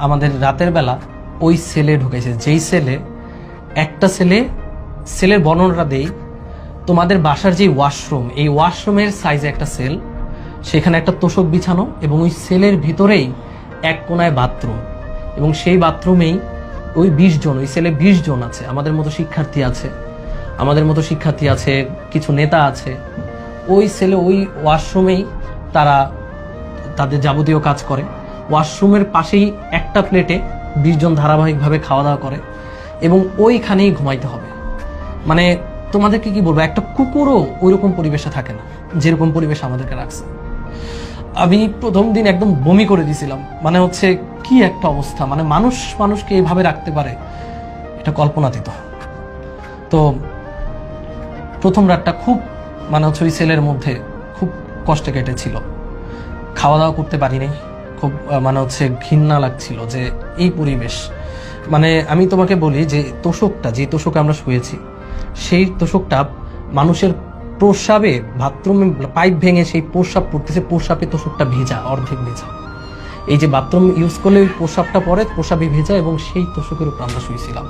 আমাদের রাতের বেলা ওই সেলে ঢুকেছে, যেই সেলে একটা সেলের বর্ণনাটা দেই। তোমাদের বাসার যে ওয়াশরুম, এই ওয়াশরুমের সাইজে একটা সেল, সেখানে একটা তোষক বিছানো এবং ওই সেলের ভিতরেই এক কোনায় বাথরুম, এবং সেই বাথরুমেই ওই 20 জন, ওই সেলে 20 জন আছে। আমাদের মতো শিক্ষার্থী আছে, কিছু নেতা আছে। ওই সেলে ওই ওয়াশরুমেই তারা তাদের যাবতীয় কাজ করে। ওয়াশরুমের পাশেই একটা প্লেটে 20 জন ধারাবাহিকভাবে খাওয়া দাওয়া করে এবং ওইখানেই ঘুমাইতে হবে। মানে তোমাদেরকে কি বলবো, একটা কুকুরও ওইরকম পরিবেশে থাকে না যেরকম পরিবেশ আমাদেরকে রাখছে। আমি প্রথম দিন একদম বমি করে দিয়েছিলাম। মানে হচ্ছে কি একটা অবস্থা, মানে মানুষকে এইভাবে রাখতে পারে, এটা কল্পনাতীত। তো প্রথম রাতটা খুব মানে হচ্ছে ওই সেলের মধ্যে খুব কষ্টে কেটেছিল। খাওয়া দাওয়া করতে পারিনি, খুব মানে হচ্ছে ঘৃণা লাগছিল যে এই পরিবেশ। মানে আমি তোমাকে বলি যে যে তোষকে আমরা শুয়েছি, সেই তোষকটা মানুষের প্রস্রাবে, বাথরুমে পাইপ ভেঙে সেই প্রস্রাব পড়তেছে, প্রস্রাবে তোষকটা ভেজা, অর্ধেক ভেজা। এই যে বাথরুম ইউজ করলে ওই প্রস্রাবটা পরে, প্রস্রাবে ভেজা, এবং সেই তোষকের উপর আমরা শুয়েছিলাম।